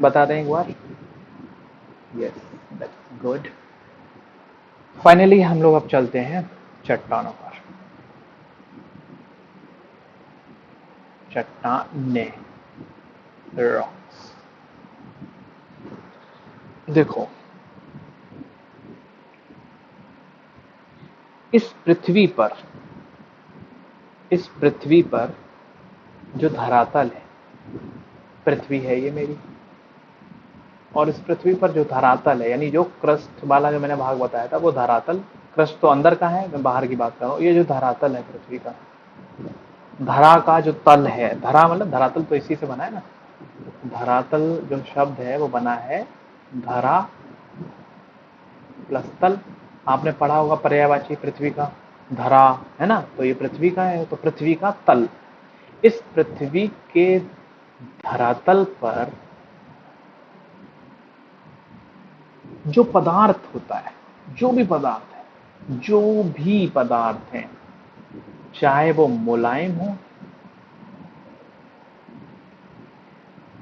बता दें एक बार। Yes, that's good. फाइनली हम लोग अब चलते हैं चट्टानों पर। चट्टाने, रॉक्स। देखो, इस पृथ्वी पर, इस पृथ्वी पर जो धरातल है, पृथ्वी है ये मेरी, और इस पृथ्वी पर जो धरातल है, यानी जो क्रस्ट वाला जो मैंने भाग बताया था वो धरातल। क्रस्ट तो अंदर का है, मैं बाहर की बात कर रहा हूँ। ये जो धरातल है पृथ्वी का, धरा का जो तल है, धरा मतलब धरातल तो इसी से बना है ना। धरातल जो शब्द है वो बना है धरा प्लस तल। आपने पढ़ा होगा पर्यायवाची पृथ्वी का, धरा, है ना। तो ये पृथ्वी का है, तो पृथ्वी का तल। इस पृथ्वी के धरातल पर जो पदार्थ होता है, जो भी पदार्थ है, जो भी पदार्थ है, चाहे वो मुलायम हो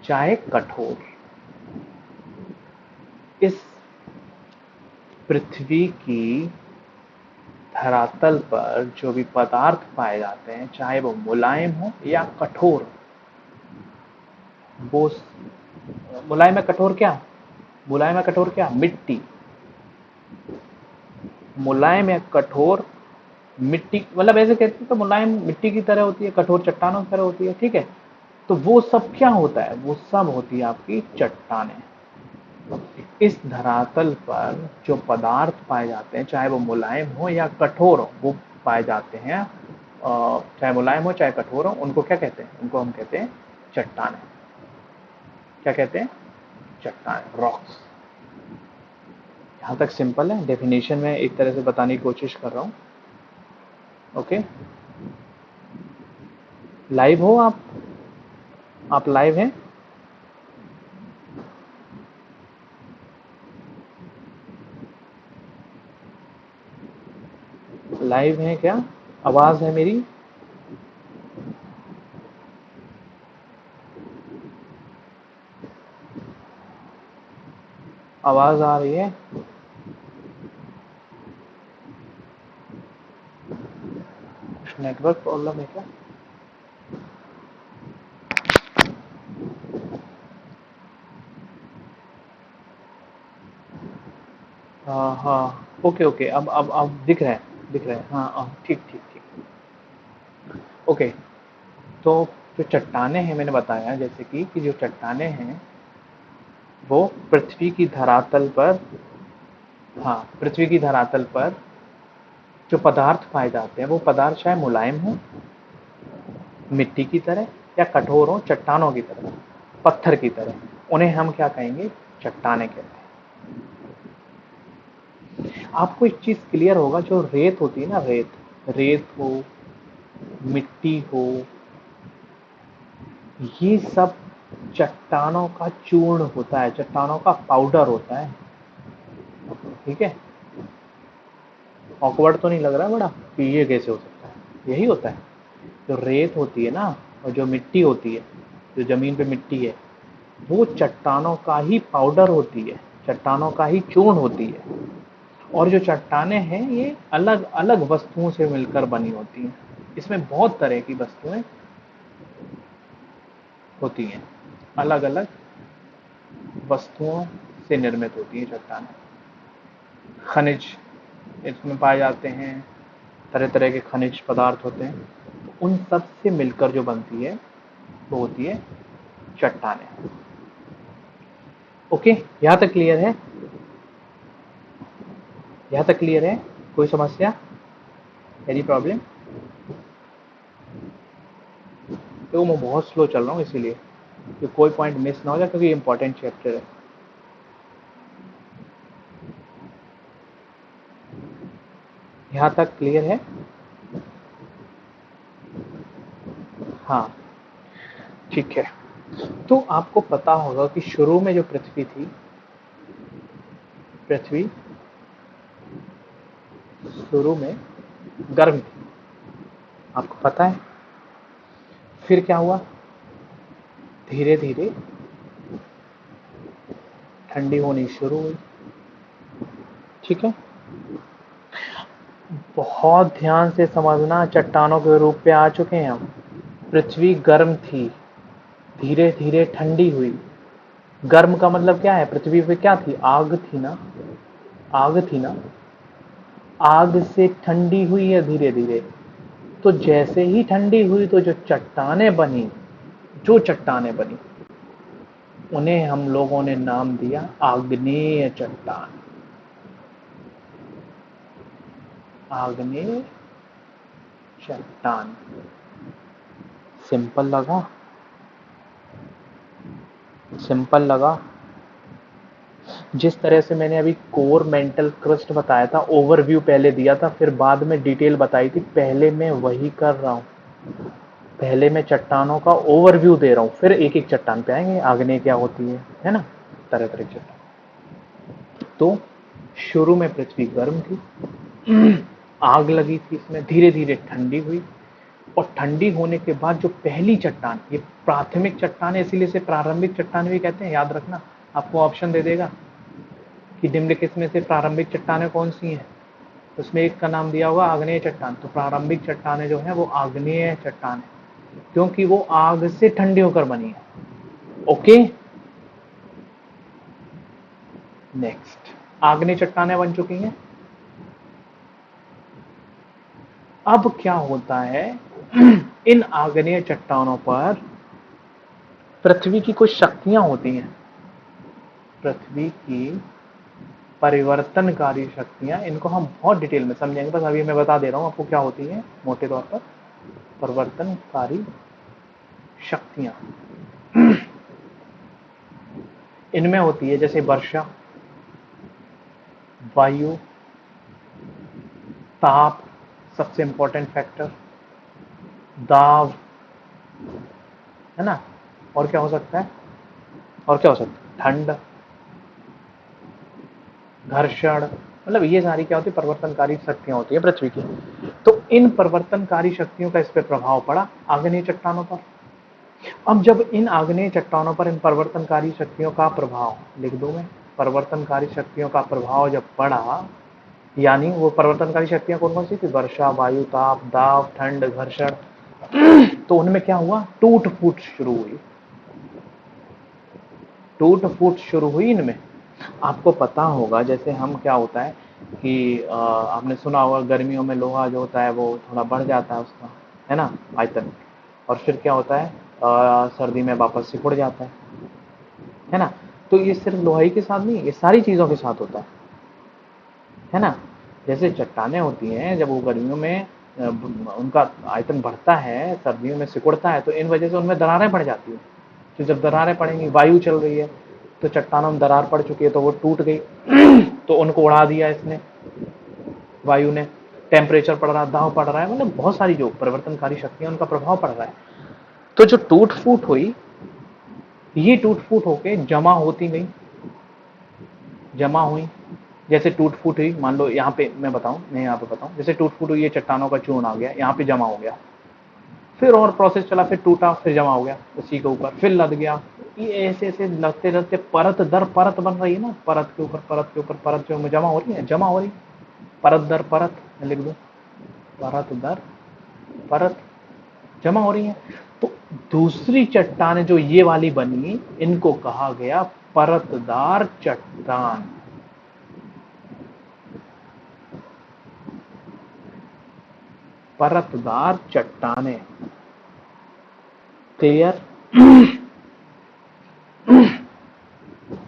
चाहे कठोर, इस पृथ्वी की धरातल पर जो भी पदार्थ पाए जाते हैं, चाहे वो मुलायम हो या कठोर, वो मुलायम या कठोर क्या, मुलायम या कठोर क्या, मिट्टी। मुलायम या कठोर मिट्टी, मतलब ऐसे कहते हैं तो मुलायम मिट्टी की तरह होती है, कठोर चट्टानों की तरह होती है, ठीक है। तो वो सब क्या होता है, वो सब होती है आपकी चट्टानें। इस धरातल पर जो पदार्थ पाए जाते हैं, चाहे वो मुलायम हो या कठोर हो, वो पाए जाते हैं। चाहे मुलायम हो चाहे कठोर हो, उनको क्या कहते हैं, उनको हम कहते हैं चट्टानें। क्या कहते हैं, चट्टान, रॉक्स। यहाँ तक सिंपल है। डेफिनेशन में एक तरह से बताने की कोशिश कर रहा हूँ। ओके, लाइव हो आप लाइव हैं। लाइव हैं क्या, आवाज है मेरी। आवाज आ रही है। कुछ नेटवर्क प्रॉब्लम है क्या। हाँ हाँ, ओके ओके, अब दिख रहा है, दिख रहा है, हाँ हाँ, ठीक ठीक ठीक। ओके, तो जो चट्टानें हैं, मैंने बताया जैसे कि जो चट्टानें हैं वो पृथ्वी की धरातल पर, हाँ, पृथ्वी की धरातल पर जो पदार्थ पाए जाते हैं, वो पदार्थ चाहे मुलायम हो मिट्टी की तरह या कठोर हो चट्टानों की तरह, पत्थर की तरह, उन्हें हम क्या कहेंगे, चट्टानें कहते हैं। आपको एक चीज क्लियर होगा, जो रेत होती है ना, रेत, रेत हो, मिट्टी हो, ये सब चट्टानों का चूर्ण होता है, चट्टानों का पाउडर होता है, ठीक है। ऑकवर्ड तो नहीं लग रहा बड़ा कि ये कैसे हो सकता है, यही होता है। जो रेत होती है ना, और जो मिट्टी होती है, जो जमीन पे मिट्टी है, वो चट्टानों का ही पाउडर होती है, चट्टानों का ही चूर्ण होती है। और जो चट्टानें हैं ये अलग अलग वस्तुओं से मिलकर बनी होती हैं। इसमें बहुत तरह की वस्तुएं होती हैं, अलग अलग वस्तुओं से निर्मित होती हैं चट्टानें। खनिज इसमें पाए जाते हैं, तरह तरह के खनिज पदार्थ होते हैं, तो उन सब से मिलकर जो बनती है वो होती है चट्टानें। ओके, यहाँ तक क्लियर है, यहाँ तक क्लियर है, कोई समस्या, एनी प्रॉब्लम। तो मैं बहुत स्लो चल रहा हूँ इसीलिए कि कोई पॉइंट मिस ना हो जाए, क्योंकि इंपॉर्टेंट चैप्टर है। यहाँ तक क्लियर है, हाँ, ठीक है। तो आपको पता होगा कि शुरू में जो पृथ्वी थी, पृथ्वी शुरू में गर्म थी, आपको पता है। फिर क्या हुआ, धीरे धीरे ठंडी होनी शुरू हुई। ठीक है, बहुत ध्यान से समझना, चट्टानों के रूप पे आ चुके हैं हम। पृथ्वी गर्म थी, धीरे धीरे ठंडी हुई। गर्म का मतलब क्या है, पृथ्वी पे क्या थी, आग थी ना, आग थी ना, आग से ठंडी हुई है धीरे धीरे। तो जैसे ही ठंडी हुई तो जो चट्टानें बनी, जो चट्टानें बनी उन्हें हम लोगों ने नाम दिया आग्नेय चट्टान। आग्नेय चट्टान। सिंपल लगा, सिंपल लगा। जिस तरह से मैंने अभी कोर मेंटल क्रस्ट बताया था, ओवरव्यू पहले दिया था, फिर बाद में डिटेल बताई थी, पहले मैं वही कर रहा हूं। पहले मैं चट्टानों का ओवरव्यू दे रहा हूं, फिर एक एक चट्टान पे आएंगे, आग्नेय क्या होती है ना, तरह तरह की चट्टान। तो शुरू में पृथ्वी गर्म थी, आग लगी थी इसमें, धीरे धीरे ठंडी हुई, और ठंडी होने के बाद जो पहली चट्टान, ये प्राथमिक चट्टान है, इसीलिए इसे प्रारंभिक चट्टान भी कहते हैं, याद रखना। आपको ऑप्शन दे देगा कि निम्नलिखित में से प्रारंभिक चट्टानें कौन सी हैं, उसमें एक का नाम दिया होगा आग्नेय चट्टान। तो प्रारंभिक चट्टानें जो है वो आग्नेय चट्टान है, क्योंकि वो आग से ठंडी होकर बनी है। ओके, नेक्स्ट, आग्नेय चट्टानें बन चुकी हैं। अब क्या होता है, इन आग्नेय चट्टानों पर पृथ्वी की कुछ शक्तियां होती हैं, पृथ्वी की परिवर्तनकारी शक्तियां, इनको हम बहुत डिटेल में समझेंगे, बस अभी मैं बता दे रहा हूं आपको क्या होती है मोटे तौर पर। परिवर्तनकारी शक्तियां इनमें होती है जैसे वर्षा, वायु, ताप, सबसे इंपॉर्टेंट फैक्टर, दाब, है ना, और क्या हो सकता है, और क्या हो सकता है, ठंड, घर्षण, मतलब ये सारी क्या होती है, परिवर्तनकारी शक्तियां होती है पृथ्वी की। तो इन परिवर्तनकारी शक्तियों का इस पर प्रभाव पड़ा आग्नेय चट्टानों पर। अब जब इन आग्नेय चट्टानों पर इन परिवर्तनकारी शक्तियों का प्रभाव, लिख दो मैं, परिवर्तनकारी शक्तियों का प्रभाव जब पड़ा, यानी वो परिवर्तनकारी शक्तियां कौन कौन सी थी, वर्षा, वायु, ताप, दाब, ठंड, घर्षण, तो उनमें क्या हुआ, टूट फूट शुरू हुई, टूट फूट शुरू हुई इनमें। आपको पता होगा जैसे हम, क्या होता है कि आपने सुना होगा गर्मियों में लोहा जो होता है वो थोड़ा बढ़ जाता है उसका, है ना, आयतन, और फिर क्या होता है, सर्दी में वापस सिकुड़ जाता है ना। तो ये सिर्फ लोहाई के साथ नहीं, ये सारी चीजों के साथ होता है ना। जैसे चट्टानें होती हैं, जब वो गर्मियों में उनका आयतन बढ़ता है, सर्दियों में सिकुड़ता है, तो इन वजह से उनमें दरारें पड़ जाती हैं। तो जब दरारें पड़ेंगी, वायु चल रही है, तो चट्टानों में दरार पड़ चुकी है, तो वो टूट गई, तो उनको उड़ा दिया इसने, वायु ने। टेम्परेचर पड़ रहा है, दाब पड़ रहा है, मतलब बहुत सारी जो परिवर्तनकारी शक्तियां उनका प्रभाव पड़ रहा है। तो जो टूट फूट हुई, ये टूट फूट होके जमा होती गई, जमा हुई। जैसे टूट फूट हुई, मान लो यहाँ पे मैं यहाँ पे बताऊं, जैसे टूट फूट हुई, ये चट्टानों का चूर्ण आ गया, यहाँ पे जमा हो गया, फिर और प्रोसेस चला, फिर टूटा, फिर जमा हो गया उसी के ऊपर, फिर लद गया। ये ऐसे ऐसे लगते लगते परत दर परत बन रही है ना, परत के ऊपर परत के ऊपर परत जो जमा हो रही है, जमा हो रही, परत दर परत, मैं लिख दूं, परत दर परत जमा हो रही है। तो दूसरी चट्टान जो ये वाली बनी, इनको कहा गया परतदार चट्टान। परतदार चट्टानें, क्लियर।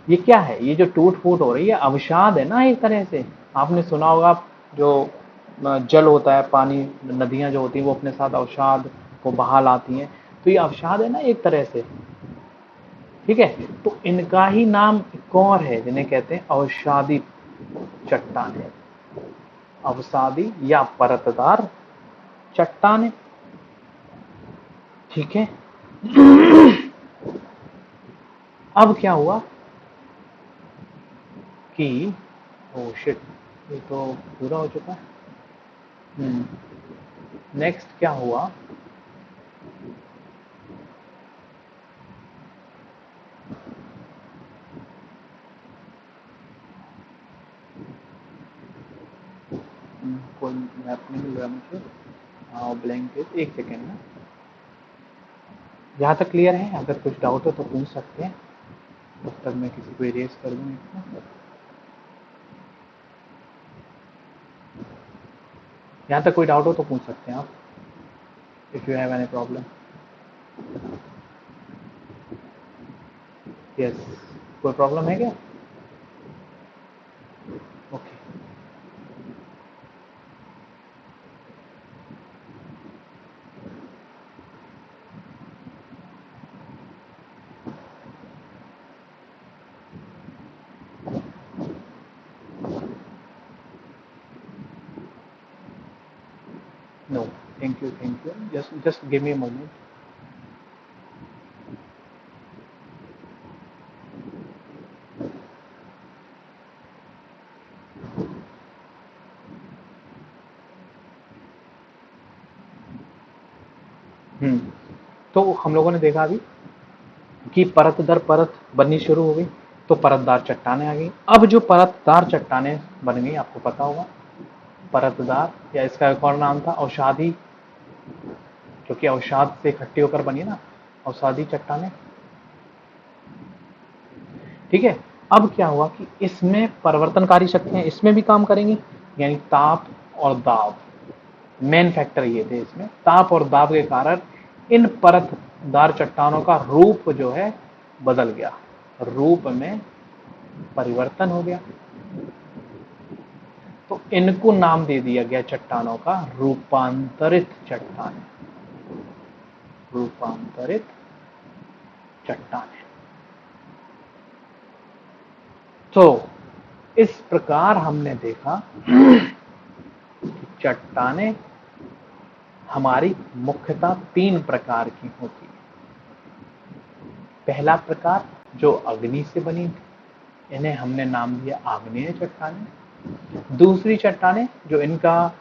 ये क्या है, ये जो टूट फूट हो रही है, अवसाद है ना एक तरह से। आपने सुना होगा, जो जल होता है, पानी, नदियां जो होती हैं, वो अपने साथ अवसाद को बहा लाती हैं, तो ये अवसाद है ना एक तरह से, ठीक है। तो इनका ही नाम एक और है, जिन्हें कहते हैं अवसादी चट्टानें, अवसादी या परतदार चट्टानें, ठीक है। अब क्या हुआ कि, ओ शिट, ये तो पूरा हो चुका है। नेक्स्ट क्या हुआ, कोई मैप नहीं मिल रहा मुझे। हाँ ब्लैंकेट, एक सेकेंड ना। यहाँ तक क्लियर है? अगर कुछ डाउट हो तो पूछ सकते हैं, तब तक मैं किसी को इरेज कर दूँ इसमें। यहाँ तक कोई डाउट हो तो पूछ सकते हैं आप, if you have any problem. Yes, कोई प्रॉब्लम है क्या? Okay. No, thank you, thank you, just give me a moment. तो हम लोगों ने देखा अभी कि परत दर परत बननी शुरू हो गई, तो परतदार चट्टानें आ गई। अब जो परतदार चट्टानें बन गई, आपको पता होगा, परतदार, या इसका एक और नाम था अवसादी, जो कि अवसाद से इकट्ठी होकर बनी ना, अवसादी चट्टानें। ठीक है। अब क्या हुआ कि इसमें परिवर्तनकारी शक्तियां इसमें भी काम करेंगी, यानी ताप और दाब, मेन फैक्टर ये थे इसमें। ताप और दाब के कारण इन परतदार चट्टानों का रूप जो है बदल गया, रूप में परिवर्तन हो गया। तो इनको नाम दे दिया गया चट्टानों का रूपांतरित चट्टान, रूपांतरित चट्टानें। तो इस प्रकार हमने देखा कि चट्टानें हमारी मुख्यतः 3 प्रकार की होती है। पहला प्रकार जो अग्नि से बनी थी, इन्हें हमने नाम दिया आग्नेय चट्टानें। दूसरी चट्टानें जो इनका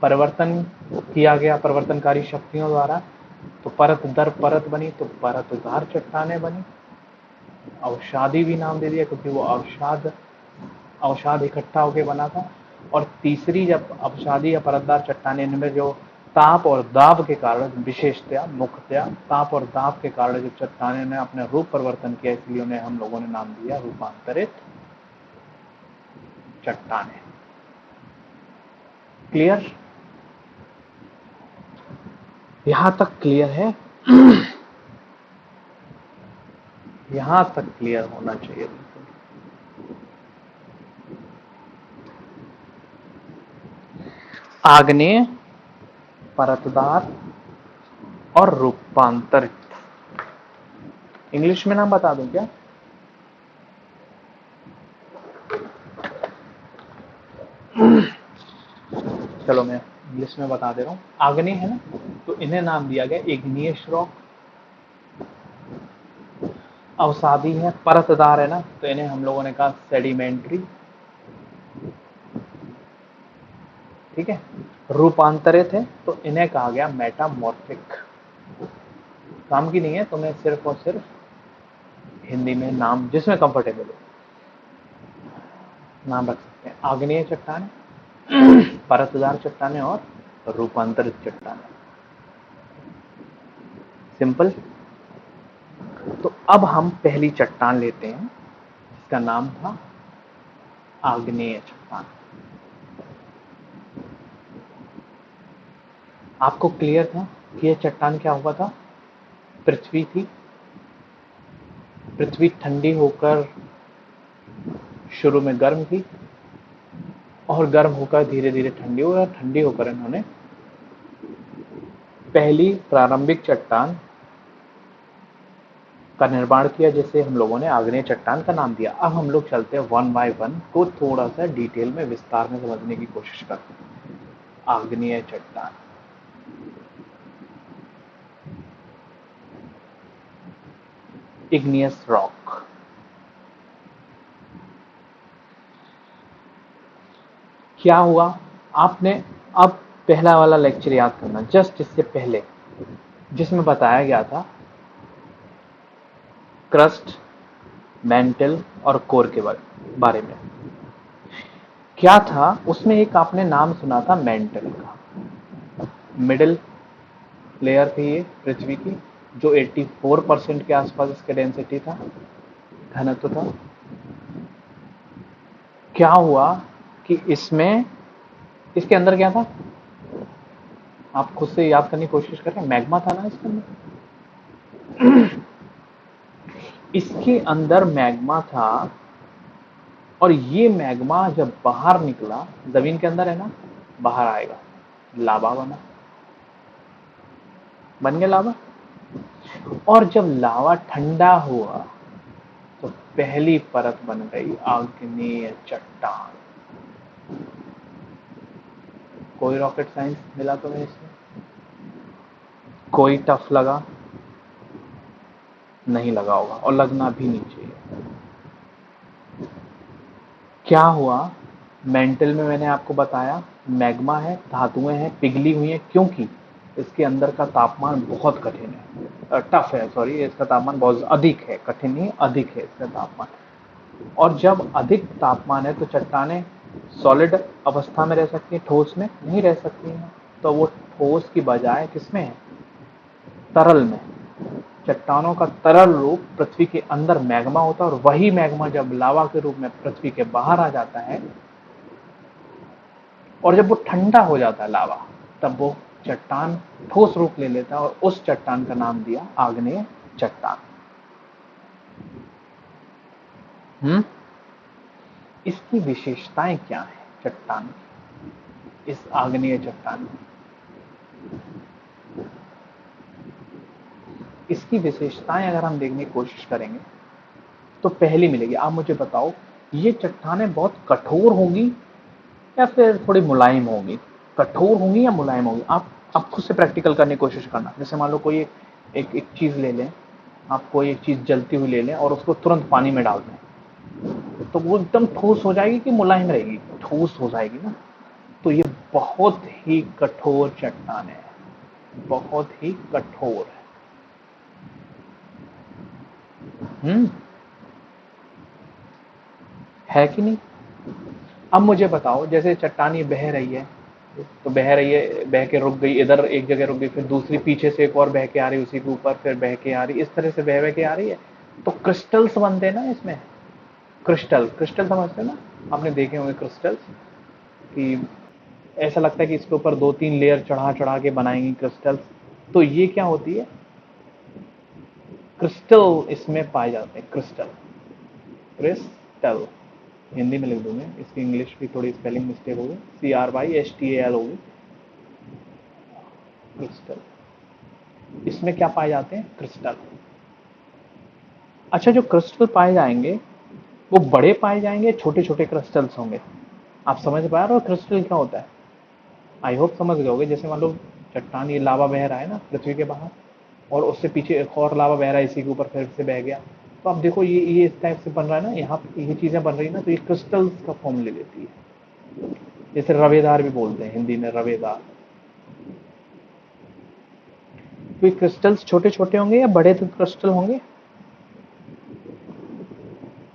परिवर्तन किया गया परिवर्तनकारी शक्तियों द्वारा, तो परत दर परत बनी, तो परतदार चट्टानें बनी। अवसादी भी नाम दे दिया क्योंकि वो अवसाद इकट्ठा होकर बना था। और तीसरी जब अवसादी या परतदार चट्टानें, इनमें जो ताप और दाब के कारण, विशेषतया मुख्यतया ताप और दाब के कारण जो चट्टानें ने अपने रूप परिवर्तन किया, इसलिए उन्हें हम लोगों ने नाम दिया रूपांतरित चट्टानें। क्लियर? यहां तक क्लियर है? यहां तक क्लियर होना चाहिए बिल्कुल। आग्नेय, परतदार और रूपांतरित। इंग्लिश में नाम बता दूं क्या? चलो मैं इंग्लिश में बता दे रहा हूं। आग्नेय है ना, तो इन्हें नाम दिया गया इग्नियस रॉक। अवसादी है, परतदार है ना, तो इन्हें हम लोगों ने कहा सेडिमेंट्री। ठीक है। रूपांतरित है तो इन्हें कहा गया मेटामॉर्फिक। काम की नहीं है, तो मैं सिर्फ और सिर्फ हिंदी में नाम जिसमें कंफर्टेबल हो नाम रख सकते हैं। आग्नेय चट्टान, परतदार चट्टानें और रूपांतरित चट्टानें। सिंपल। तो अब हम पहली चट्टान लेते हैं जिसका नाम था आग्नेय चट्टान। आपको क्लियर था कि यह चट्टान क्या हुआ था? पृथ्वी थी, पृथ्वी ठंडी होकर शुरू में गर्म थी, और गर्म होकर धीरे धीरे ठंडी हो, और ठंडी होकर इन्होंने पहली प्रारंभिक चट्टान का निर्माण किया, जिसे हम लोगों ने आग्नेय चट्टान का नाम दिया। अब हम लोग चलते हैं 1 बाय 1 को थोड़ा सा डिटेल में विस्तार में समझने की कोशिश करते हैं। आग्नेय चट्टान, इग्नियस रॉक। क्या हुआ? आपने अब पहला वाला लेक्चर याद करना, जस्ट इससे पहले, जिसमें बताया गया था क्रस्ट, मेंटल और कोर के बारे में। क्या था उसमें, एक आपने नाम सुना था मेंटल का। मिडिल लेयर थी ये पृथ्वी की, जो 84% के आसपास इसका डेंसिटी था, घनत्व था। क्या हुआ कि इसमें, इसके अंदर क्या था, आप खुद से याद करने की कोशिश करें, मैग्मा था ना इसके अंदर। इसके अंदर मैग्मा था, और ये मैग्मा जब बाहर निकला, जमीन के अंदर है ना, बाहर आएगा, लावा बना, बन गया लावा। और जब लावा ठंडा हुआ तो पहली परत बन गई आग्नेय चट्टान। कोई रॉकेट साइंस मिला तुम्हें इसमें? कोई टफ लगा? नहीं लगा होगा, और लगना भी नहीं चाहिए। क्या हुआ, मेंटल में मैंने आपको बताया, मैग्मा है, धातुएं हैं, पिघली हुई हैं, क्योंकि इसके अंदर का तापमान बहुत कठिन है, टफ है, सॉरी, इसका तापमान बहुत अधिक है, कठिन नहीं, अधिक है इसका तापमान। और जब अधिक तापमान है तो चट्टानें सॉलिड अवस्था में रह सकती हैं, ठोस में नहीं रह सकती हैं। तो वो ठोस की बजाय किसमें है, तरल में। चट्टानों का तरल रूप पृथ्वी के अंदर मैग्मा होता है, और वही मैग्मा जब लावा के रूप में पृथ्वी के बाहर आ जाता है, और जब वो ठंडा हो जाता है लावा, तब वो चट्टान ठोस रूप ले लेता है, और उस चट्टान का नाम दिया आग्नेय चट्टान। इसकी विशेषताएं क्या है चट्टान की, इस आग्नेय चट्टान की? इसकी विशेषताएं अगर हम देखने की कोशिश करेंगे तो पहली मिलेगी, आप मुझे बताओ, ये चट्टानें बहुत कठोर होंगी या फिर थोड़ी मुलायम होंगी? कठोर होंगी या मुलायम होंगी? आप खुद से प्रैक्टिकल करने की कोशिश करना। जैसे मान लो कोई एक चीज ले लें, आप कोई एक चीज जलती हुई ले लें और उसको तुरंत पानी में डाल दें, तो वो एकदम ठोस हो जाएगी कि मुलायम रहेगी? ठोस हो जाएगी ना। तो ये बहुत ही कठोर चट्टान है, बहुत ही कठोर है। है कि नहीं? अब मुझे बताओ, जैसे चट्टान ये बह रही है, तो बह रही है, बह के रुक गई, इधर एक जगह रुक गई, फिर दूसरी पीछे से एक और बह के आ रही, उसी के ऊपर फिर बह के आ रही, इस तरह से बह बह के आ रही है। तो क्रिस्टल्स बनते हैं ना इसमें। क्रिस्टल, क्रिस्टल समझते हैं ना, आपने देखे होंगे क्रिस्टल्स, कि ऐसा लगता है कि इसके ऊपर 2-3 लेयर चढ़ा चढ़ा के बनाएंगी क्रिस्टल्स। तो ये क्या होती है, क्रिस्टल इसमें पाए जाते हैं, क्रिस्टल, क्रिस्टल। हिंदी में लिख दूंगे, इसकी इंग्लिश की थोड़ी स्पेलिंग मिस्टेक होगी, CRYSTAL होगी, क्रिस्टल। इसमें क्या पाए जाते हैं, क्रिस्टल। अच्छा, जो क्रिस्टल पाए जाएंगे वो बड़े पाए जाएंगे, छोटे छोटे क्रिस्टल्स होंगे? आप समझ पा रहे हो क्रिस्टल क्या होता है? आई होप समझ गए होगे। जैसे मान लो चट्टान, ये लावा बह रहा है ना पृथ्वी के बाहर, और उससे पीछे एक और लावा बह रहा है, इसी के ऊपर फिर से बह गया, तो आप देखो ये इस टाइप से बन रहा है ना, यहाँ ये चीजें बन रही है ना, तो ये क्रिस्टल्स का फॉर्म ले लेती है। जैसे रवेदार भी बोलते हैं हिंदी में, रवेदार। तो ये क्रिस्टल्स छोटे छोटे होंगे या बड़े क्रिस्टल होंगे?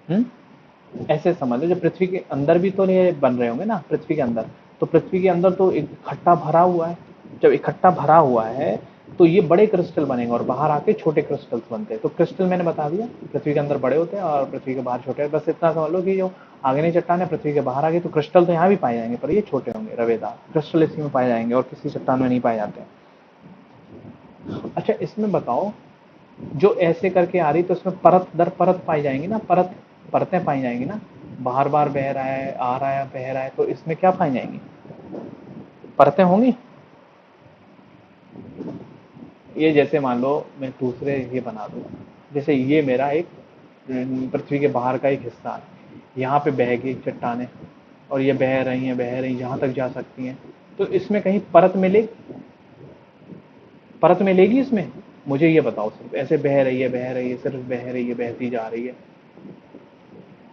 हम्म ऐसे समझ लो, जब पृथ्वी के अंदर भी तो ये बन रहे होंगे ना, पृथ्वी के अंदर, तो पृथ्वी के अंदर तो इकट्ठा भरा हुआ है। जब इकट्ठा भरा हुआ है तो ये बड़े क्रिस्टल बनेंगे, और बाहर आके छोटे क्रिस्टल्स बनते हैं। तो क्रिस्टल मैंने बता दिया, पृथ्वी के अंदर बड़े होते हैं और पृथ्वी के बाहर छोटे हैं। बस इतना समझ लो कि जो आग्नेय चट्टान है पृथ्वी के बाहर आ गई, तो क्रिस्टल तो यहाँ भी पाए जाएंगे, पर ये छोटे होंगे, रवेदार क्रिस्टल इसी में पाए जाएंगे, और किसी चट्टान में नहीं पाए जाते हैं। अच्छा, इसमें बताओ, जो ऐसे करके आ रही, तो इसमें परत दर परत पाई जाएंगी ना, परतें पाई जाएंगी ना। बार बार बह रहा है, आ रहा है, बह रहा है, तो इसमें क्या पाई जाएंगी, परतें होंगी। ये जैसे मान लो मैं दूसरे ये बना दूँ, जैसे ये मेरा एक पृथ्वी के बाहर का एक हिस्सा है, यहाँ पे बह गई चट्टानें, और ये बह रही हैं, बह रही, यहाँ तक जा सकती हैं। तो इसमें कहीं परत मिलेगी, परत मिलेगी इसमें? मुझे ये बताओ, सिर्फ ऐसे बह रही है, बह रही है, सिर्फ बह रही है, बहती जा रही है।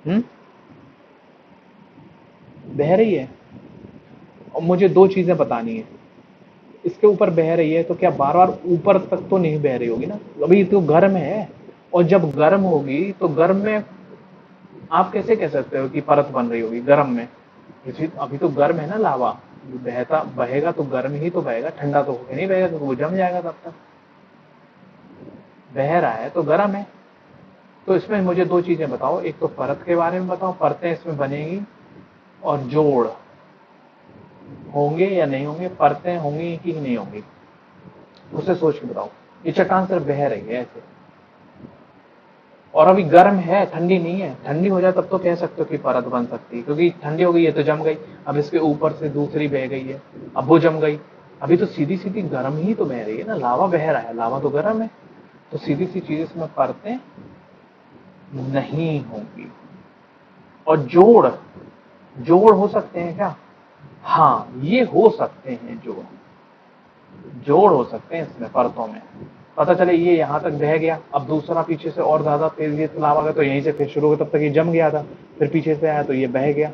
हम्म बह रही है, और मुझे दो चीजें बतानी है। इसके ऊपर बह रही है तो क्या बार बार ऊपर तक तो नहीं बह रही होगी ना, अभी तो गर्म है, और जब गर्म होगी तो गर्म में आप कैसे कह सकते हो कि परत बन रही होगी गर्म में? पृथ्वी अभी तो गर्म है ना लावा, बहता बहेगा तो गर्म ही तो बहेगा, ठंडा तो होके नहीं बहेगा, तो वो जम जाएगा तब तक। बह रहा है तो गर्म है। तो इसमें मुझे दो चीजें बताओ, एक तो परत के बारे में बताओ, परतें इसमें बनेगी, और जोड़ होंगे या नहीं होंगे, परतें होंगी कि नहीं होंगी, उसे सोच के बताओ। ये चट्टान सिर्फ बह रही है ऐसे, और अभी गर्म है, ठंडी नहीं है। ठंडी हो जाए तब तो कह सकते हो कि परत बन सकती है, क्योंकि ठंडी हो गई है तो जम गई। अब इसके ऊपर से दूसरी बह गई है, अब वो जम गई। अभी तो सीधी सीधी गर्म ही तो बह रही है ना, लावा बह रहा है, लावा तो गर्म है। तो सीधी सी चीज इसमें परतें नहीं होंगी। और जोड़, जोड़ हो सकते हैं क्या? हाँ, ये हो सकते हैं जोड़, जोड़ हो सकते हैं इसमें परतों में। पता चले ये यहाँ तक बह गया, अब दूसरा पीछे से और ज्यादा तेज ये लावा गया तो यहीं से फिर शुरू हो, तब तक ये जम गया था, फिर पीछे से आया तो ये बह गया।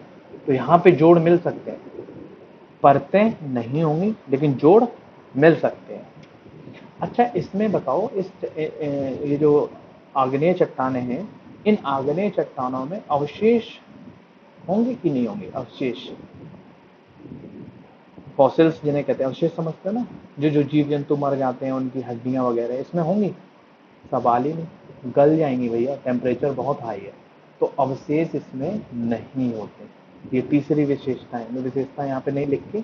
तो यहाँ पे जोड़ मिल सकते हैं, परतें नहीं होंगी लेकिन जोड़ मिल सकते हैं। अच्छा, इसमें बताओ, ये जो आग्नेय चट्टानें हैं, इन आग्नेय चट्टानों में अवशेष होंगे कि नहीं होंगे? अवशेष, फॉसिल्स जिन्हें कहते हैं, अवशेष समझते हो ना, जो जो जीव जंतु मर जाते हैं उनकी हड्डियां वगैरह इसमें होंगी? सवाल ही नहीं, गल जाएंगी भैया, टेम्परेचर बहुत हाई है। तो अवशेष इसमें नहीं होते। ये तीसरी विशेषता है, मैं विशेषता यहाँ पे नहीं लिख के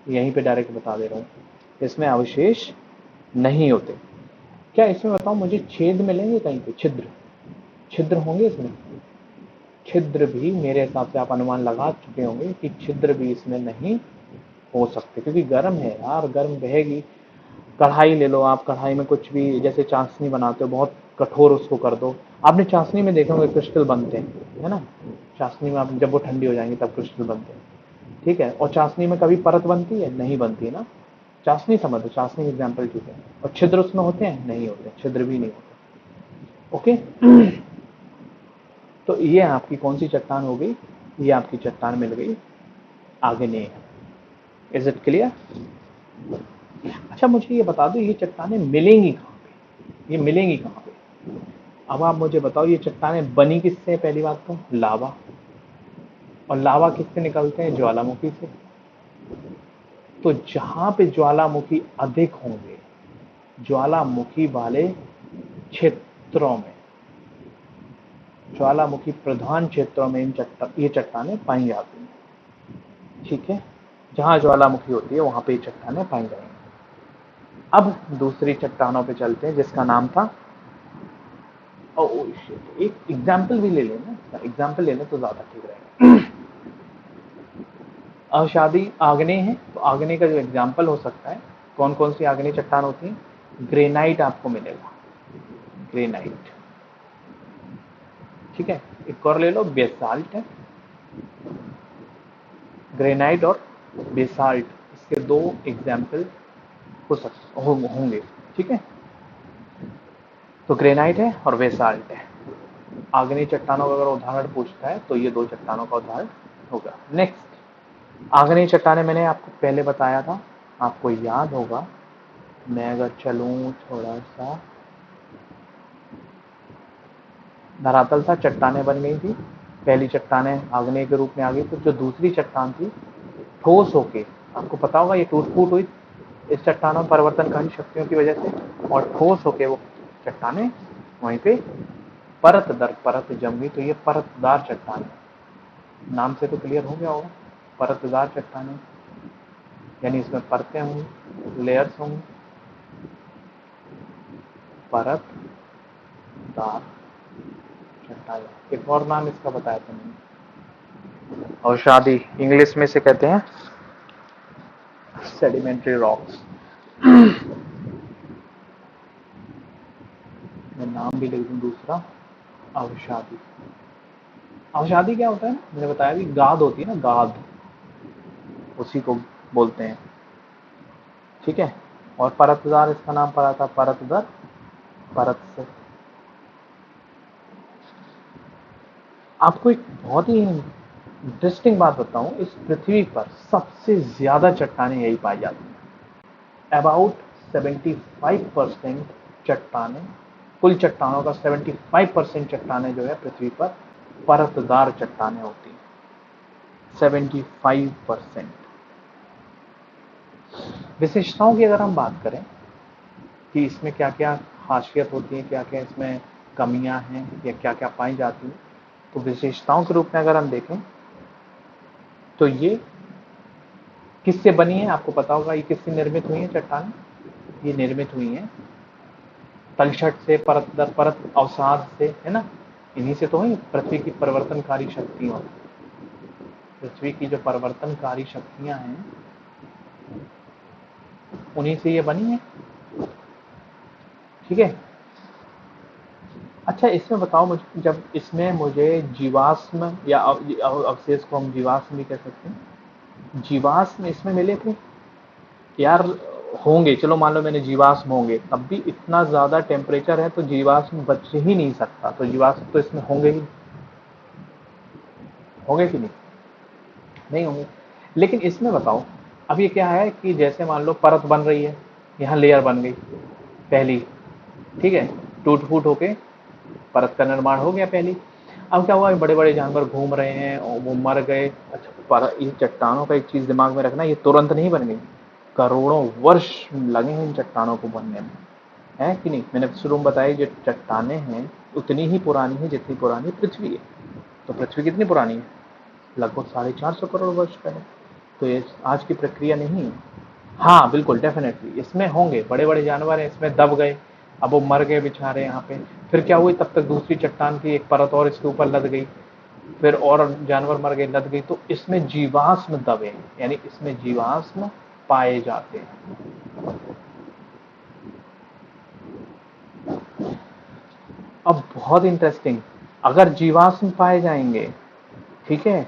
यहीं पे डायरेक्ट बता दे रहा हूँ, इसमें अवशेष नहीं होते। क्या इसमें बताओ मुझे, छेद मिलेंगे कहीं पे? छिद्र, छिद्र होंगे इसमें? छिद्र भी मेरे हिसाब से आप अनुमान लगा चुके होंगे कि छिद्र भी इसमें नहीं हो सकते, क्योंकि गर्म है यार, गर्म बहेगी। कढ़ाई ले लो आप, कढ़ाई में कुछ भी, जैसे चाशनी बनाते हो, बहुत कठोर उसको कर दो। आपने चाशनी में देखे होंगे क्रिस्टल बनते हैं, है ना? चाशनी में आप, जब वो ठंडी हो जाएंगी तब क्रिस्टल बनते हैं, ठीक है। और चाशनी में कभी परत बनती है? नहीं बनती है ना। चाशनी समझो, चाशनी एग्जाम्पल, ठीक है। और छिद्र उसमें होते हैं? नहीं होते, छिद्र भी नहीं होते। ओके। तो ये आपकी कौन सी चट्टान हो गई? ये आपकी चट्टान मिल गई आग्नेय। Is it clear? अच्छा, मुझे ये बता दो, ये चट्टानें मिलेंगी कहाँ पे? ये मिलेंगी कहाँ पे? अब आप मुझे बताओ, ये चट्टानें बनी किससे? पहली बात तो लावा, और लावा किससे निकलते हैं? ज्वालामुखी से। तो जहां पे ज्वालामुखी अधिक होंगे, ज्वालामुखी वाले क्षेत्रों में, ज्वालामुखी प्रधान क्षेत्रों में ये चट्टानें पाई जाती हैं, ठीक है। जहां ज्वालामुखी होती है वहां पे ये चट्टानें पाई जाएंगी। अब दूसरी चट्टानों पे चलते हैं जिसका नाम था, एक एग्जाम्पल भी ले लेना, एग्जाम्पल ले लें तो ज्यादा ठीक रहेगा। अवसादी आग्नेय है, तो आग्नेय का जो एग्जाम्पल हो सकता है, कौन कौन सी आग्नेय चट्टान होती है? ग्रेनाइट आपको मिलेगा, ग्रेनाइट, ठीक है। एक और ले लो, बेसाल्ट है। ग्रेनाइट और बेसाल्ट, इसके दो एग्जाम्पल होंगे, ठीक है। तो ग्रेनाइट है और बेसाल्ट है। आग्नेय चट्टानों का अगर उदाहरण पूछता है तो ये दो चट्टानों का उदाहरण होगा। नेक्स्ट, आग्नेय चट्टानें मैंने आपको पहले बताया था, आपको याद होगा। मैं अगर चलूं थोड़ा सा, धरातल था, चट्टानें बन गई थी, पहली चट्टानें आग्नेय के रूप में आ गई, तो जो दूसरी चट्टान थी ठोस होके, आपको पता होगा ये टूट फूट हुई इस चट्टानों परिवर्तनकारी शक्तियों की वजह से, और ठोस होके वो चट्टानें वहीं पे परत दर परत जम गई। तो ये परतदार चट्टान है, नाम से तो क्लियर हो गया होगा, परतदार चट्टानें, यानी इसमें परतें होंगी, लेयर्स होंगी, परतदार चट्टान। एक और नाम इसका बताया था मैंने, और शादी इंग्लिश में से कहते हैं सेडिमेंट्री रॉक्स। मैं नाम भी लिख दूं दूसरा, अवसादी। अवसादी क्या होता है? मैंने बताया कि गाद होती है ना, गाद, उसी को बोलते हैं, ठीक है। और परतदार, इसका नाम पड़ा था परतदर, परत से। आपको एक बहुत ही इंटरेस्टिंग बात बताऊं, इस पृथ्वी पर सबसे ज्यादा चट्टानें यही पाई जाती हैं। अबाउट 75% चट्टानें, कुल चट्टानों का 75% चट्टानें जो है पृथ्वी पर परतदार चट्टानें होती हैं। 75%। विशेषताओं की अगर हम बात करें कि इसमें क्या क्या खासियत होती है, क्या क्या इसमें कमियां हैं या क्या क्या पाई जाती हैं, तो विशेषताओं के रूप में अगर हम देखें तो ये किससे बनी है, आपको पता होगा ये किससे निर्मित हुई है चट्टान? ये निर्मित हुई है तलछट से, परत दर परत अवसाद से, है ना? इन्हीं से तो हुई पृथ्वी की परिवर्तनकारी शक्तियों, पृथ्वी की जो परिवर्तनकारी शक्तियां हैं उन्हीं से ये बनी है। ठीक है। अच्छा, इसमें बताओ मुझे, जब इसमें मुझे जीवाश्म या अवशेष को हम जीवाश्म भी कह सकते हैं, जीवाश्म इसमें मिले थे यार? होंगे, चलो मान लो मैंने जीवाश्म होंगे, तब भी इतना ज्यादा टेम्परेचर है तो जीवाश्म बच ही नहीं सकता, तो जीवाश्म तो इसमें होंगे ही, होंगे कि नहीं? नहीं होंगे। लेकिन इसमें बताओ, अब ये क्या है कि जैसे मान लो परत बन रही है, यहाँ लेयर बन गई पहली, ठीक है, टूट फूट होके परत का निर्माण हो गया पहली। अब क्या हुआ, बड़े बड़े जानवर घूम रहे हैं और वो मर गए। अच्छा, पर ये चट्टानों का एक चीज दिमाग में रखना, ये तुरंत नहीं बन गई, करोड़ों वर्ष लगे हैं इन चट्टानों को बनने में, है कि नहीं? मैंने शुरू में बताया जो चट्टाने हैं उतनी ही पुरानी है जितनी पुरानी पृथ्वी है। तो पृथ्वी कितनी पुरानी है? लगभग 450 करोड़ वर्ष पहले। तो ये आज की प्रक्रिया नहीं है। हाँ बिल्कुल, डेफिनेटली इसमें होंगे, बड़े बड़े जानवर हैं इसमें दब गए, अब वो मर गए बेचारे यहाँ पे। फिर क्या हुई, तब तक दूसरी चट्टान की एक परत और इसके ऊपर लद गई, फिर और जानवर मर गए, लद गई, तो इसमें जीवाश्म दबे, यानी इसमें जीवाश्म पाए जाते हैं। अब बहुत इंटरेस्टिंग, अगर जीवाश्म पाए जाएंगे, ठीक है,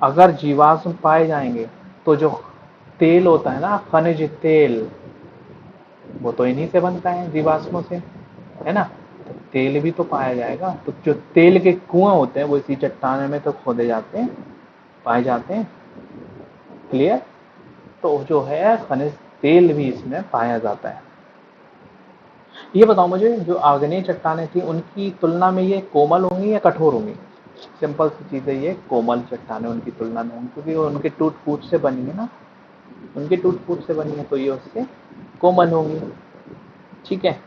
अगर जीवाश्म पाए जाएंगे तो जो तेल होता है ना, खनिज तेल, वो तो इन्हीं से बनता है, जीवाश्मों से, है ना? तो तेल भी तो पाया जाएगा, तो जो तेल के कुआं होते हैं वो इसी चट्टान में तो खोदे जाते हैं, पाए जाते हैं। क्लियर? तो जो है खनिज तेल भी इसमें पाया जाता है। ये बताओ मुझे, जो आग्नेय चट्टानें थी उनकी तुलना में ये कोमल होंगी या कठोर होंगी? सिंपल सी चीज है, ये कोमल चट्टानें उनकी तुलना में होंगी, क्योंकि वो उनके टूट फूट से बनी है ना, उनके टूट फूट से बनी है, तो ये उससे कोमल होंगी। ठीक है।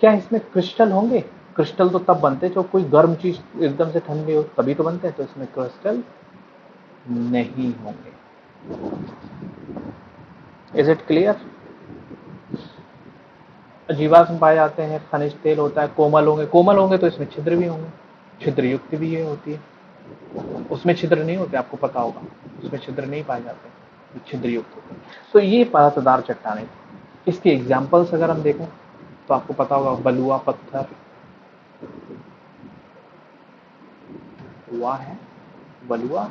क्या इसमें क्रिस्टल होंगे? क्रिस्टल तो तब बनते हैं जब कोई गर्म चीज एकदम से ठंडी हो, तभी तो बनते हैं, तो इसमें क्रिस्टल नहीं होंगे। Is it clear? जीवाश्म पाए जाते हैं, खनिज तेल होता है, कोमल होंगे, कोमल होंगे तो इसमें छिद्र भी होंगे, छिद्र युक्त भी ये होती है। उसमें छिद्र नहीं होते, आपको पता होगा, उसमें छिद्र नहीं पाए जाते, छिद्र युक्त होते हैं। तो ये परतदार चट्टानें। इसके एग्जाम्पल्स अगर हम देखें तो आपको पता होगा, बलुआ पत्थर हुआ है, बलुआ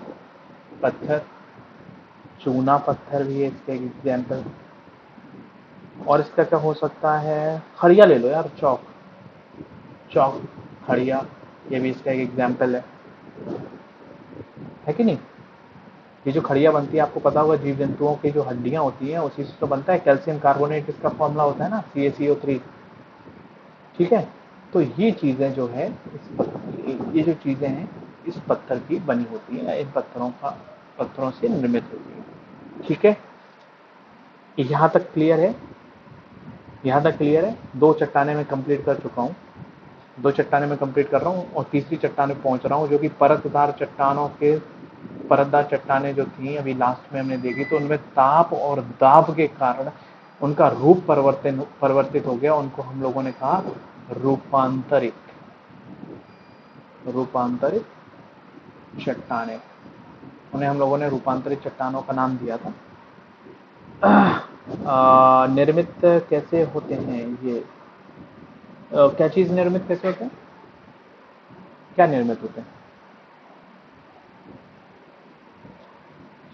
पत्थर, चूना पत्थर भी है इसका एग्जाम्पल। और इसका क्या हो सकता है, खड़िया ले लो यार, चौक, चौक, खड़िया, ये भी इसका एक एग्जाम्पल है कि नहीं? ये जो खड़िया बनती है, आपको पता होगा, जीव जंतुओं की जो हड्डियां होती हैं उसी से तो बनता है, कैल्शियम कार्बोनेट इसका फॉर्मूला होता है ना, CaCO3। ठीक है। तो ये चीजें जो है ये जो चीजें हैं इस पत्थर की बनी होती है, इन पत्थरों से निर्मित होती है। ठीक है, यहाँ तक क्लियर है? यहाँ तक क्लियर है? दो चट्टाने में कंप्लीट कर चुका हूँ, दो चट्टाने में कंप्लीट कर रहा हूँ और तीसरी चट्टान में पहुंच रहा हूँ, जो कि परतदार चट्टानों के, परतदार चट्टानें जो थी अभी लास्ट में हमने देखी, तो उनमें ताप और दाब के कारण उनका रूप परिवर्तित हो गया, उनको हम लोगों ने कहा रूपांतरित, रूपांतरित चट्टानें, उन्हें हम लोगों ने रूपांतरित चट्टानों का नाम दिया था। निर्मित कैसे होते हैं ये, क्या चीज निर्मित कैसे होते हैं, क्या निर्मित होते हैं,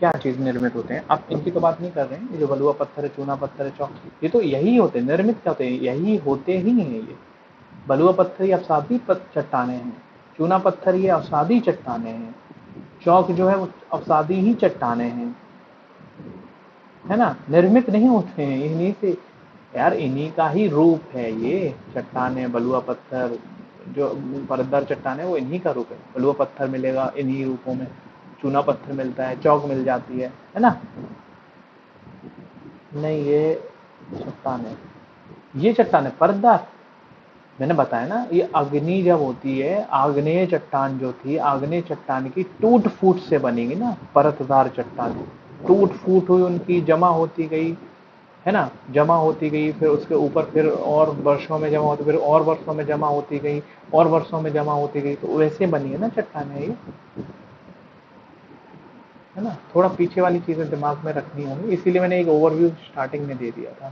क्या चीज निर्मित होते हैं? आप इनकी तो बात नहीं कर रहे हैं, ये जो बलुआ पत्थर है, चूना पत्थर है, चौक, ये तो यही होते हैं, निर्मित क्या होते हैं, यही होते ही हैं ये। बलुआ पत्थर ये अवसादी चट्टाने हैं, चूना पत्थर ये अवसादी चट्टाने हैं, चौक जो है वो अवसादी ही चट्टाने हैं, है ना? निर्मित नहीं होते हैं, इन्हीं से यार, इन्हीं का ही रूप है ये चट्टाने, बलुआ पत्थर, जो परतदार चट्टान है वो इन्हीं का रूप है, बलुआ पत्थर मिलेगा इन्हीं रूपों में, चूना पत्थर मिलता है, चौक मिल जाती है ना? नहीं, ये चट्टान है, ये चट्टान है परतदार। मैंने बताया ना, ये अग्नि जब होती है, आग्नेय चट्टान जो थी, आग्नेय चट्टान की टूट फूट से बनेगी ना परतदार चट्टान। टूट फूट हुई उनकी, जमा होती गई, है ना, जमा होती गई, फिर उसके ऊपर फिर और वर्षों में जमा होती, फिर और वर्षों में जमा होती गई, और वर्षों में जमा होती गई, तो वैसे बनी है ना चट्टाने ये, है ना? थोड़ा पीछे वाली चीजें दिमाग में रखनी होंगी, इसीलिए मैंने एक ओवरव्यू स्टार्टिंग में दे दिया था।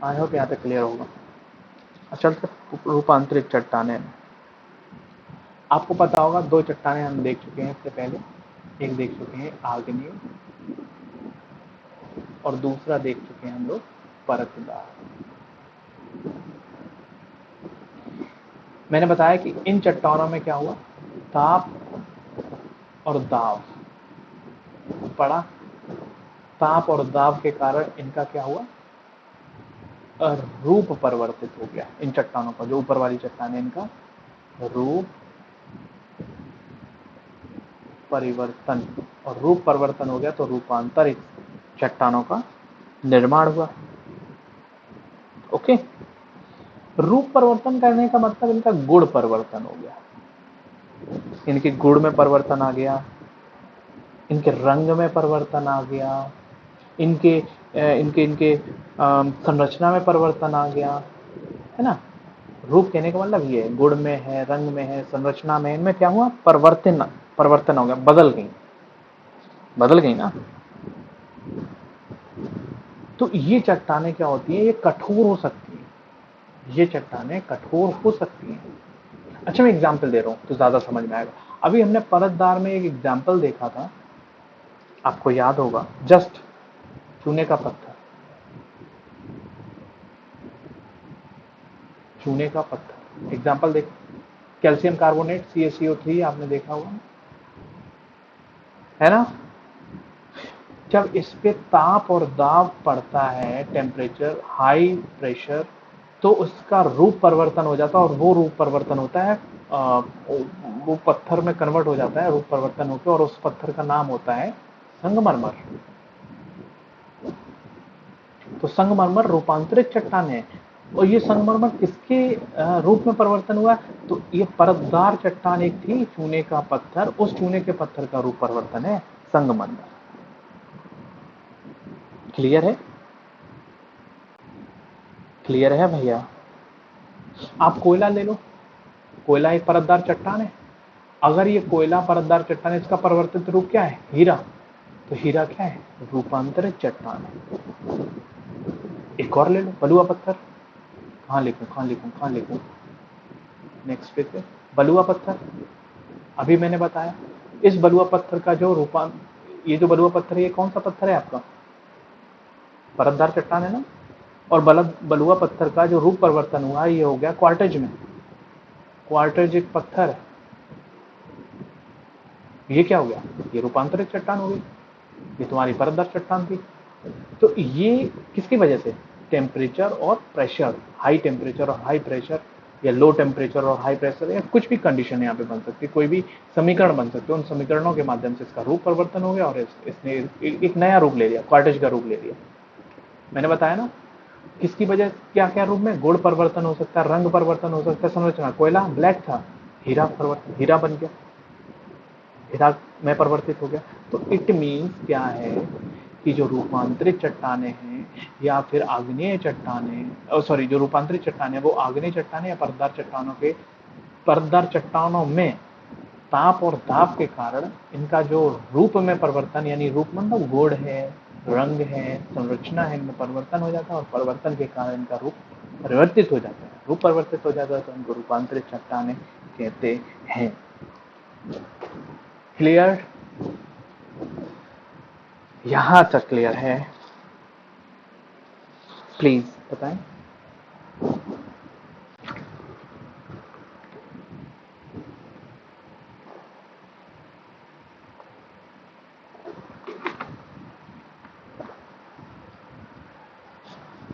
आई होप यहाँ तक क्लियर होगा। चलते रूपांतरित चट्टाने। आपको पता होगा, दो चट्टाने हम देख चुके हैं इससे पहले। एक देख चुके हैं आग्नेय, और दूसरा देख चुके हैं हम लोग परतदार। मैंने बताया कि इन चट्टानों में क्या हुआ, ताप और दाब पड़ा। ताप और दाब के कारण इनका क्या हुआ, रूप परिवर्तित हो गया। इन चट्टानों का, जो ऊपर वाली चट्टान है, इनका रूप परिवर्तन, और रूप परिवर्तन हो गया तो रूपांतरित चट्टानों का निर्माण हुआ। ओके, रूप परिवर्तन करने का मतलब इनका गुण परिवर्तन हो गया, इनके गुण में परिवर्तन आ गया, इनके रंग में परिवर्तन आ गया, इनके इनके इनके संरचना में परिवर्तन आ गया, है ना? रूप कहने का मतलब ये है, गुण में है, रंग में है, संरचना में, इनमें क्या हुआ, परिवर्तन परिवर्तन हो गया, बदल गई ना। तो ये चट्टाने क्या होती है, ये कठोर हो सकती है, ये चट्टाने कठोर हो सकती हैं। अच्छा, मैं एग्जाम्पल दे रहा हूं तो ज्यादा समझ में आएगा। अभी हमने परतदार में एक एग्जाम्पल देखा था, आपको याद होगा, जस्ट चूने का पत्थर, चूने का पत्थर एग्जाम्पल देख, कैल्शियम कार्बोनेट CaCO3 आपने देखा होगा, है ना? जब इस पे ताप और दाब पड़ता है, टेम्परेचर, हाई प्रेशर, तो उसका रूप परिवर्तन हो जाता है, और वो रूप परिवर्तन होता है, वो पत्थर में कन्वर्ट हो जाता है रूप परिवर्तन होकर, और उस पत्थर का नाम होता है संगमरमर। तो संगमरमर रूपांतरित चट्टान है, और ये संगमरमर किसके रूप में परिवर्तन हुआ, तो ये परतदार चट्टान एक थी, चूने का पत्थर, उस चूने के पत्थर का रूप परिवर्तन है संगमरमर। क्लियर है? क्लियर है भैया? आप कोयला ले लो, कोयला एक परतदार चट्टान है। अगर ये कोयला परतदार चट्टान है, इसका परिवर्तित रूप क्या है, हीरा, तो हीरा क्या है, रूपांतरित चट्टान है। एक और ले लो, बलुआ पत्थर, कहां लिखूं, नेक्स्ट पेज पे, बलुआ पत्थर। अभी मैंने बताया, इस बलुआ पत्थर का जो ये जो बलुआ पत्थर है, ये कौन सा पत्थर है आपका, परतदार चट्टान है ना? और बलुआ पत्थर का जो रूप परिवर्तन हुआ, ये हो गया क्वार्टज में, क्वार्टज एक पत्थर है, ये क्या हो गया, ये रूपांतरित चट्टान हो गई, ये तुम्हारी परतदार चट्टान थी। तो ये किसकी वजह से, टेम्परेचर और प्रेशर, हाई टेम्परेचर और हाई प्रेशर, या लो टेम्परेचर और हाई प्रेशर, या कुछ भी कंडीशन यहाँ पे बन सकती है, कोई भी समीकरण बन सकते हैं, उन समीकरणों के माध्यम से इसका रूप परिवर्तन हो गया, और इसने एक नया रूप ले लिया, क्वार्टज का रूप ले लिया। मैंने बताया ना, किसकी वजह, क्या क्या रूप में, गुण परिवर्तन हो सकता है, रंग परिवर्तन हो सकता है, संरचना, कोयला ब्लैक था, हीरा परिवर्तन, हीरा बन गया, हीरा में परिवर्तित हो गया। तो इट मीन्स क्या है कि जो रूपांतरित चट्टाने हैं, या फिर आग्नेय चट्टाने, सॉरी, जो रूपांतरित चट्टाने, वो आग्नेय चट्टाने या परतदार चट्टानों के, परतदार चट्टानों में ताप और दाब के कारण इनका जो रूप में परिवर्तन, यानी रूप मतलब गुण है, रंग है, संरचना है, इनमें परिवर्तन हो जाता है, और परिवर्तन के कारण इनका रूप परिवर्तित हो जाता है, रूप परिवर्तित हो जाता है, तो इनको रूपांतरित चट्टाने कहते हैं। क्लियर? यहां तक क्लियर है? प्लीज बताएं।